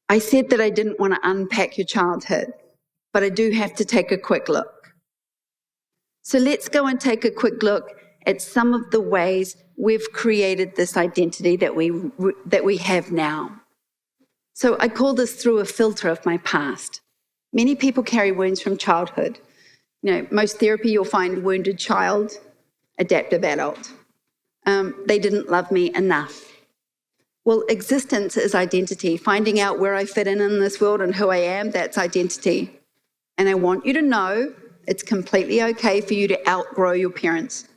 I said that I didn't want to unpack your childhood, but I do have to take a quick look. So let's go and take a quick look at some of the ways we've created this identity that we have now. So I call this through a filter of my past. Many people carry wounds from childhood. Most therapy you'll find wounded child, adaptive adult. They didn't love me enough. Well, existence is identity. Finding out where I fit in this world and who I am, that's identity. And I want you to know it's completely okay for you to outgrow your parents.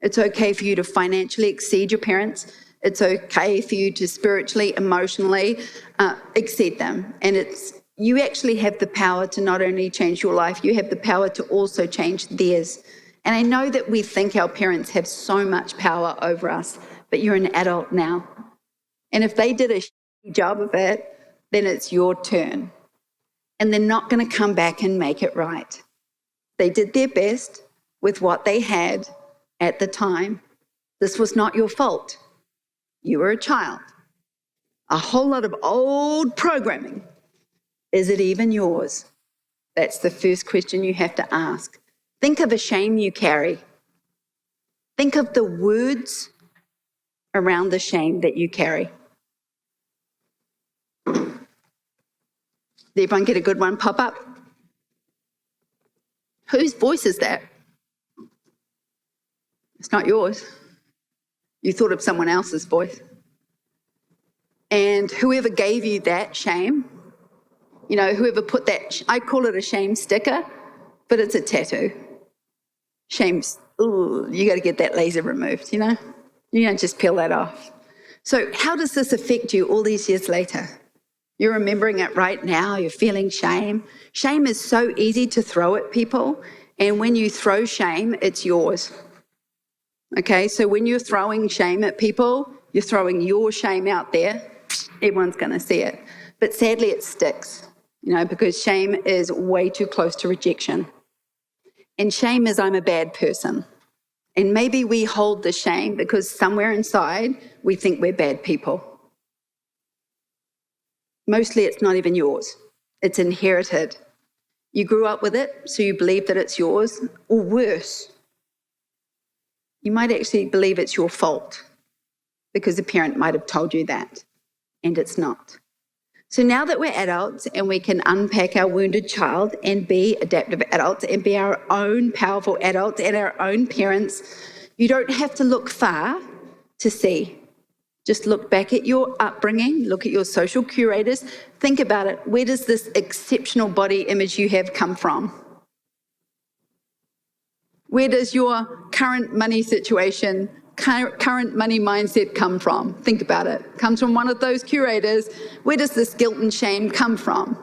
It's okay for you to financially exceed your parents. It's okay for you to spiritually, emotionally exceed them. And you actually have the power to not only change your life, you have the power to also change theirs. And I know that we think our parents have so much power over us, but you're an adult now. And if they did a shitty job of it, then it's your turn. And they're not going to come back and make it right. They did their best with what they had at the time. This was not your fault. You were a child. A whole lot of old programming. Is it even yours? That's the first question you have to ask. Think of a shame you carry. Think of the words around the shame that you carry. Did everyone get a good one pop up? Whose voice is that? It's not yours. You thought of someone else's voice. And whoever gave you that shame, whoever put that, I call it a shame sticker, but it's a tattoo. Shame's, you got to get that laser removed, You don't just peel that off. So how does this affect you all these years later? You're remembering it right now. You're feeling shame. Shame is so easy to throw at people. And when you throw shame, it's yours. Okay, so when you're throwing shame at people, you're throwing your shame out there. Everyone's going to see it. But sadly, it sticks, because shame is way too close to rejection. And shame is I'm a bad person. And maybe we hold the shame because somewhere inside we think we're bad people. Mostly it's not even yours. It's inherited. You grew up with it, so you believe that it's yours, or worse. You might actually believe it's your fault because the parent might have told you that, and it's not. So now that we're adults and we can unpack our wounded child and be adaptive adults and be our own powerful adults and our own parents, you don't have to look far to see. Just look back at your upbringing, look at your social curators, think about it. Where does this exceptional body image you have come from? Where does your current money situation, current money mindset come from? Think about it. It comes from one of those curators. Where does this guilt and shame come from?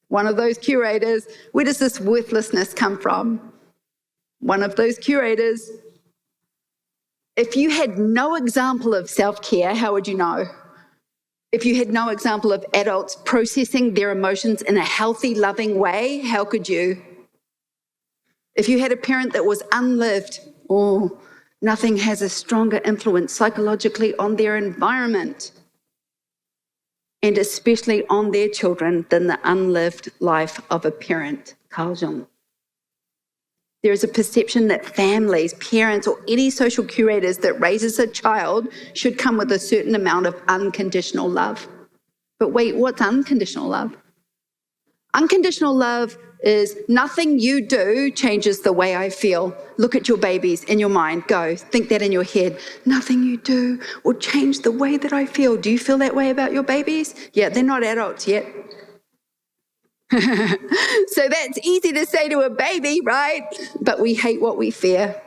One of those curators. Where does this worthlessness come from? One of those curators. If you had no example of self-care, how would you know? If you had no example of adults processing their emotions in a healthy, loving way, how could you? If you had a parent that was unlived, nothing has a stronger influence psychologically on their environment, and especially on their children, than the unlived life of a parent. Carl Jung. There is a perception that families, parents, or any social curators that raises a child should come with a certain amount of unconditional love. But wait, what's unconditional love? Unconditional love is nothing you do changes the way I feel. Look at your babies in your mind. Go, think that in your head. Nothing you do will change the way that I feel. Do you feel that way about your babies? Yeah, they're not adults yet. So that's easy to say to a baby, right? But we hate what we fear.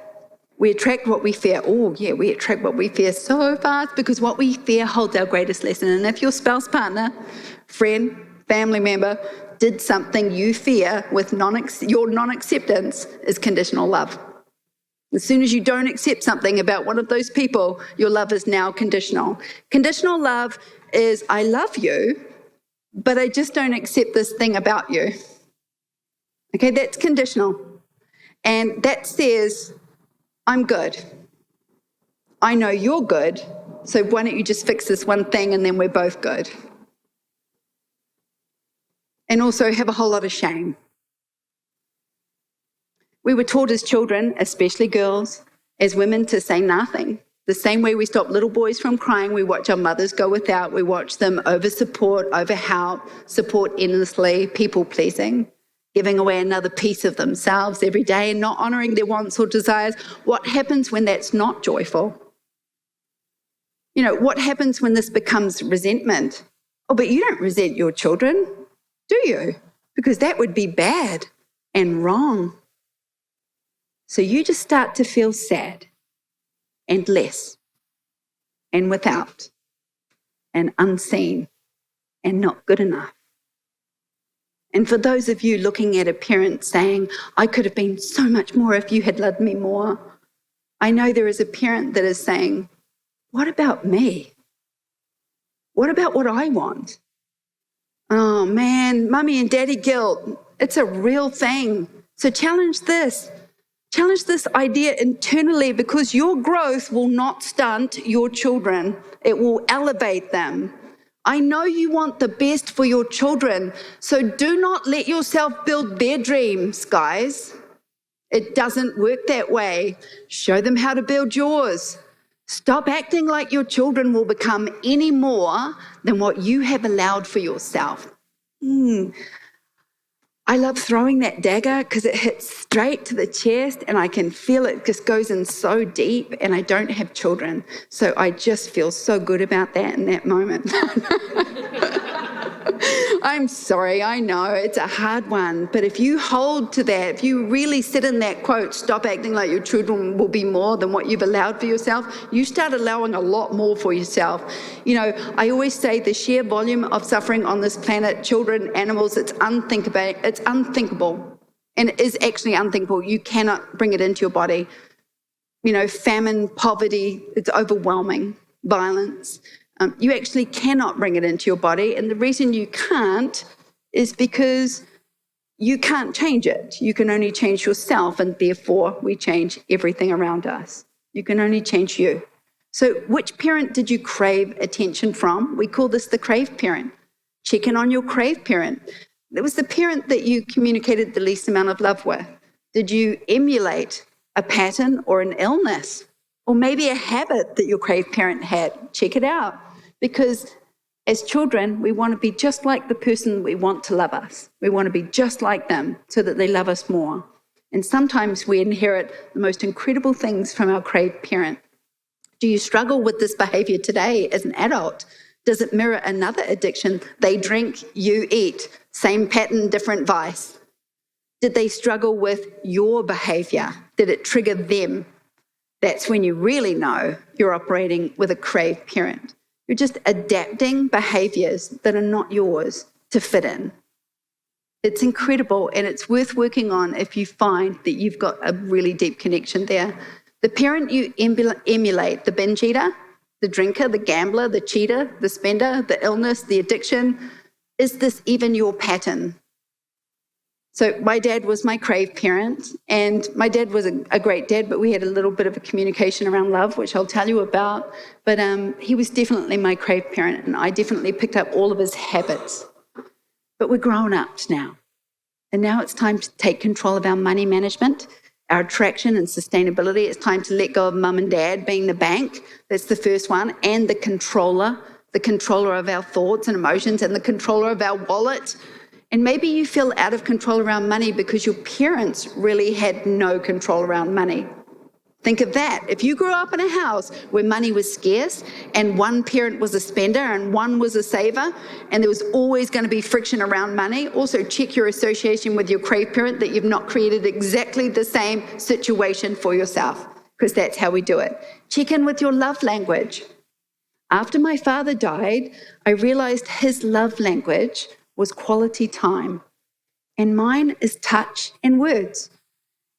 We attract what we fear. We attract what we fear so fast because what we fear holds our greatest lesson. And if your spouse, partner, friend, family member did something you fear with your non-acceptance is conditional love. As soon as you don't accept something about one of those people, your love is now conditional. Conditional love is, I love you, but I just don't accept this thing about you. Okay, that's conditional. And that says, I'm good. I know you're good, so why don't you just fix this one thing and then we're both good. and also have a whole lot of shame. We were taught as children, especially girls, as women, to say nothing. The same way we stop little boys from crying, we watch our mothers go without, we watch them over-support, over-help, support endlessly, people-pleasing, giving away another piece of themselves every day and not honouring their wants or desires. What happens when that's not joyful? You know, what happens when this becomes resentment? Oh, but you don't resent your children, do you? Because that would be bad and wrong. So you just start to feel sad and less and without and unseen and not good enough. And for those of you looking at a parent saying, I could have been so much more if you had loved me more, I know there is a parent that is saying, what about me? What about what I want? Oh man, mummy and daddy guilt, it's a real thing. So challenge this idea internally, because your growth will not stunt your children. It will elevate them. I know you want the best for your children, so do not let yourself build their dreams, guys. It doesn't work that way. Show them how to build yours. Stop acting like your children will become any more than what you have allowed for yourself. I love throwing that dagger because it hits straight to the chest and I can feel it just goes in so deep, and I don't have children. So I just feel so good about that in that moment. I'm sorry, I know, it's a hard one. But if you hold to that, if you really sit in that quote, stop acting like your children will be more than what you've allowed for yourself, you start allowing a lot more for yourself. You know, I always say the sheer volume of suffering on this planet, children, animals, it's unthinkable. And it is actually unthinkable. You cannot bring it into your body. You know, famine, poverty, it's overwhelming, violence. You actually cannot bring it into your body. And the reason you can't is because you can't change it. You can only change yourself, and therefore we change everything around us. You can only change you. So which parent did you crave attention from? We call this the crave parent. Check in on your crave parent. It was the parent that you communicated the least amount of love with. Did you emulate a pattern or an illness? Or maybe a habit that your crave parent had? Check it out. Because as children, we want to be just like the person we want to love us. We want to be just like them so that they love us more. And sometimes we inherit the most incredible things from our crave parent. Do you struggle with this behavior today as an adult? Does it mirror another addiction? They drink, you eat. Same pattern, different vice. Did they struggle with your behavior? Did it trigger them? That's when you really know you're operating with a crave parent. You're just adapting behaviors that are not yours to fit in. It's incredible, and it's worth working on if you find that you've got a really deep connection there. The parent you emulate, the binge eater, the drinker, the gambler, the cheater, the spender, the illness, the addiction, is this even your pattern? So my dad was my crave parent, and my dad was a great dad, but we had a little bit of a communication around love, which I'll tell you about. But he was definitely my crave parent, and I definitely picked up all of his habits. But we're grown ups now. And now it's time to take control of our money management, our attraction and sustainability. It's time to let go of mum and dad being the bank. That's the first one. And the controller of our thoughts and emotions, and the controller of our wallet. And maybe you feel out of control around money because your parents really had no control around money. Think of that. If you grew up in a house where money was scarce and one parent was a spender and one was a saver, and there was always going to be friction around money, also check your association with your crave parent that you've not created exactly the same situation for yourself, because that's how we do it. Check in with your love language. After my father died, I realized his love language was quality time, and mine is touch and words.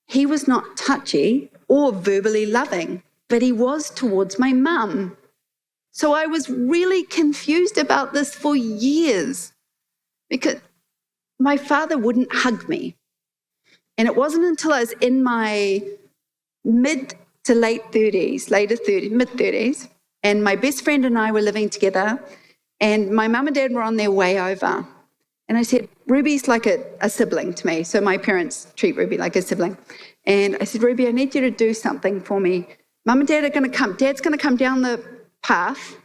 He was not touchy or verbally loving, but he was towards my mum. So I was really confused about this for years, because my father wouldn't hug me. And it wasn't until I was in my mid to late 30s, mid 30s, and my best friend and I were living together, and my mum and dad were on their way over. And I said, Ruby's like a sibling to me. So my parents treat Ruby like a sibling. And I said, Ruby, I need you to do something for me. Mum and Dad are going to come. Dad's going to come down the path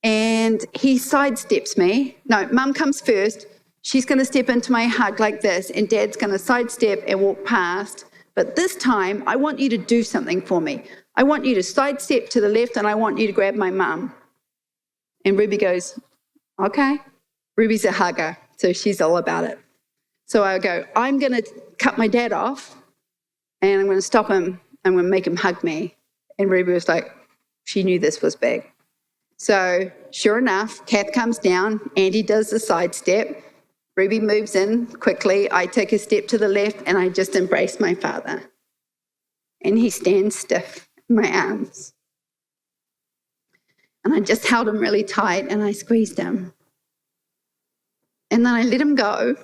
and he sidesteps me. No, Mum comes first. She's going to step into my hug like this, and Dad's going to sidestep and walk past. But this time, I want you to do something for me. I want you to sidestep to the left, and I want you to grab my mum. And Ruby goes, okay. Ruby's a hugger, so she's all about it. So I go, I'm going to cut my dad off, and I'm going to stop him. I'm going to make him hug me. And Ruby was like, she knew this was big. So sure enough, Kath comes down. Andy does the sidestep. Ruby moves in quickly. I take a step to the left, and I just embrace my father. And he stands stiff in my arms. And I just held him really tight, and I squeezed him. And then I let him go.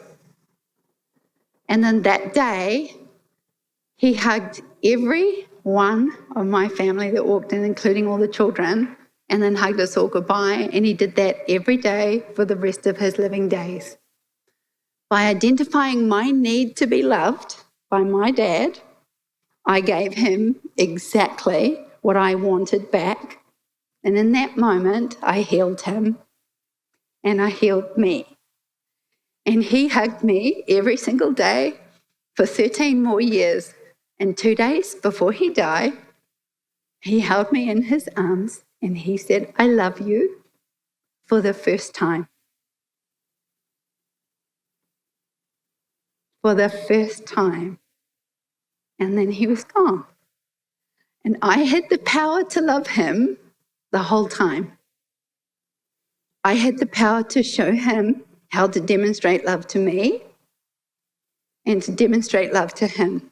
And then that day, he hugged every one of my family that walked in, including all the children, and then hugged us all goodbye. And he did that every day for the rest of his living days. By identifying my need to be loved by my dad, I gave him exactly what I wanted back. And in that moment, I healed him and I healed me. And he hugged me every single day for 13 more years. And 2 days before he died, he held me in his arms and he said, I love you, for the first time. For the first time. And then he was gone. And I had the power to love him the whole time. I had the power to show him how to demonstrate love to me and to demonstrate love to him.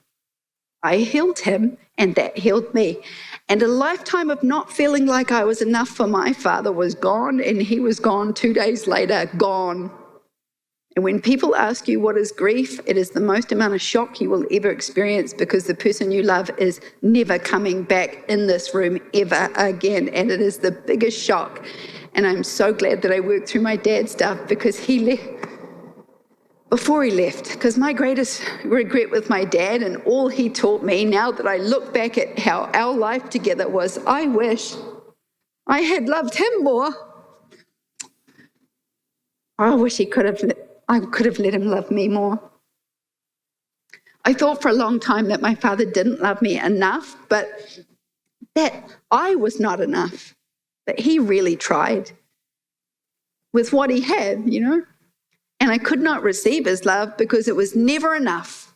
I healed him, and that healed me. And a lifetime of not feeling like I was enough for my father was gone, and he was gone 2 days later, gone. And when people ask you what is grief, it is the most amount of shock you will ever experience, because the person you love is never coming back in this room ever again. And it is the biggest shock. And I'm so glad that I worked through my dad's stuff, because he left before he left. Because my greatest regret with my dad and all he taught me, now that I look back at how our life together was, I wish I had loved him more. I wish I could have let him love me more. I thought for a long time that my father didn't love me enough, but that I was not enough. But he really tried with what he had, And I could not receive his love because it was never enough.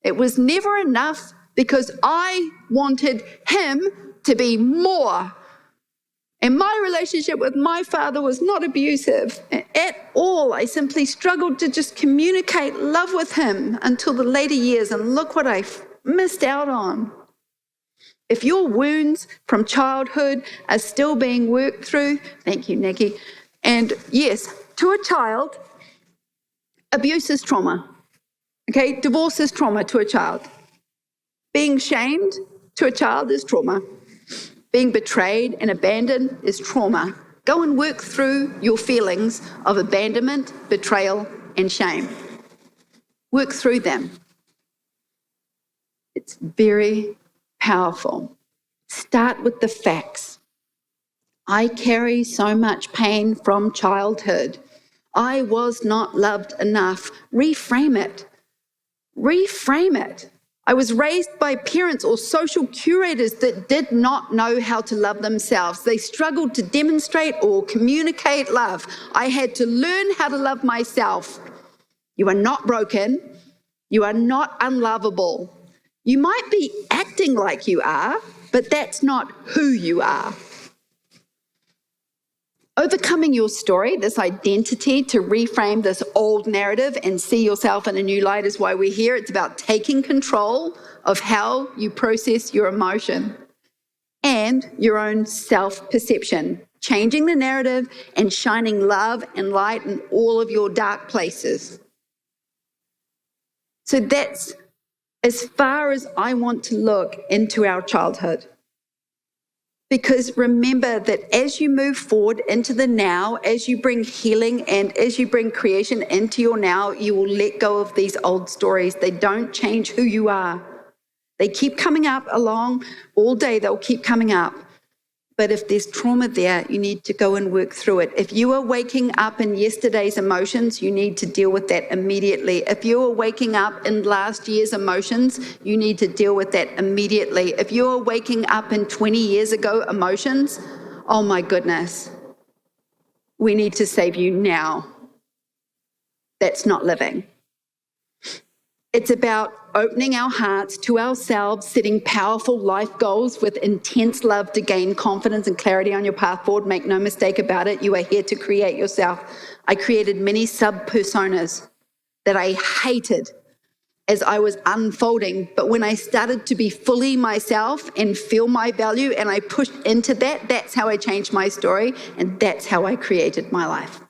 It was never enough because I wanted him to be more. And my relationship with my father was not abusive at all. I simply struggled to just communicate love with him until the later years, and look what I missed out on. If your wounds from childhood are still being worked through, thank you, Nikki, and yes, to a child, abuse is trauma. Okay, divorce is trauma to a child. Being shamed to a child is trauma. Being betrayed and abandoned is trauma. Go and work through your feelings of abandonment, betrayal, and shame. Work through them. It's very powerful. Start with the facts. I carry so much pain from childhood. I was not loved enough. Reframe it. Reframe it. I was raised by parents or social curators that did not know how to love themselves. They struggled to demonstrate or communicate love. I had to learn how to love myself. You are not broken. You are not unlovable. You might be acting like you are, but that's not who you are. Overcoming your story, this identity, to reframe this old narrative and see yourself in a new light is why we're here. It's about taking control of how you process your emotion and your own self-perception, changing the narrative and shining love and light in all of your dark places. So that's as far as I want to look into our childhood. Because remember that as you move forward into the now, as you bring healing and as you bring creation into your now, you will let go of these old stories. They don't change who you are. They keep coming up along all day. They'll keep coming up. But if there's trauma there, you need to go and work through it. If you are waking up in yesterday's emotions, you need to deal with that immediately. If you are waking up in last year's emotions, you need to deal with that immediately. If you are waking up in 20 years ago emotions, oh my goodness, we need to save you now. That's not living. It's about opening our hearts to ourselves, setting powerful life goals with intense love to gain confidence and clarity on your path forward. Make no mistake about it, you are here to create yourself. I created many sub-personas that I hated as I was unfolding, but when I started to be fully myself and feel my value and I pushed into that, that's how I changed my story, and that's how I created my life.